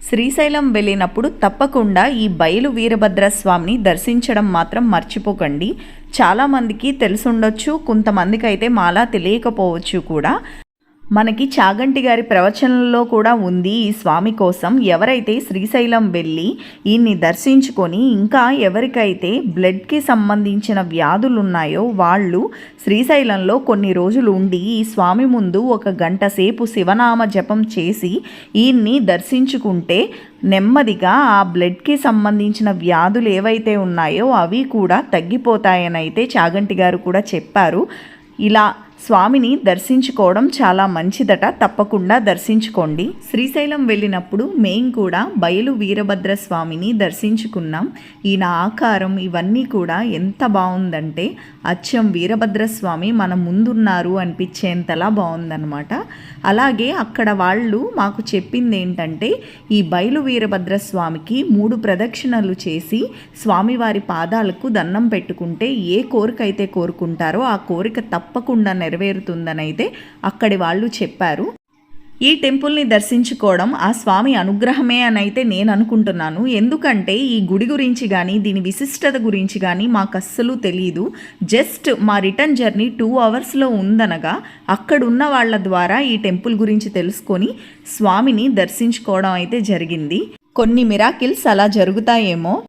శ్రీశైలం వెళ్ళినప్పుడు తప్పకుండా ఈ బయలు వీరభద్ర స్వామిని దర్శించడం మాత్రం మర్చిపోకండి. చాలామందికి తెలుసుండొచ్చు, కొంతమందికి అయితే మాలా తెలియకపోవచ్చు కూడా. మనకి చాగంటి గారి ప్రవచనంలో కూడా ఉంది ఈ స్వామి కోసం. ఎవరైతే శ్రీశైలం వెళ్ళి ఈయన్ని దర్శించుకొని ఇంకా ఎవరికైతే బ్లడ్కి సంబంధించిన వ్యాధులు ఉన్నాయో వాళ్ళు శ్రీశైలంలో కొన్ని రోజులు ఉండి ఈ స్వామి ముందు 1 గంట సేపు శివనామ జపం చేసి ఈయన్ని దర్శించుకుంటే నెమ్మదిగా ఆ బ్లడ్కి సంబంధించిన వ్యాధులు ఏవైతే ఉన్నాయో అవి కూడా తగ్గిపోతాయని అయితే చాగంటి గారు కూడా చెప్పారు. ఇలా స్వామిని దర్శించుకోవడం చాలా మంచిదట, తప్పకుండా దర్శించుకోండి. శ్రీశైలం వెళ్ళినప్పుడు మేము కూడా బయలు వీరభద్ర స్వామిని దర్శించుకున్నాం. ఈయన ఆకారం ఇవన్నీ కూడా ఎంత బాగుందంటే అచ్చం వీరభద్ర స్వామి మన ముందున్నారు అనిపించేంతలా బాగుందన్నమాట. అలాగే అక్కడ వాళ్ళు మాకు చెప్పింది ఏంటంటే ఈ బయలు వీరభద్ర స్వామికి 3 ప్రదక్షిణలు చేసి స్వామివారి పాదాలకు దండం పెట్టుకుంటే ఏ కోరిక అయితే కోరుకుంటారో ఆ కోరిక తప్పకుండా నెరవేరుతుందని అయితే అక్కడి వాళ్ళు చెప్పారు. ఈ టెంపుల్ని దర్శించుకోవడం ఆ స్వామి అనుగ్రహమే అని అయితే నేను అనుకుంటున్నాను. ఎందుకంటే ఈ గుడి గురించి కానీ దీని విశిష్టత గురించి కానీ మాకు అస్సలు తెలీదు. జస్ట్ మా రిటర్న్ జర్నీ 2 అవర్స్లో ఉందనగా అక్కడున్న వాళ్ళ ద్వారా ఈ టెంపుల్ గురించి తెలుసుకొని స్వామిని దర్శించుకోవడం అయితే జరిగింది. కొన్ని మిరాకిల్స్ అలా జరుగుతాయేమో.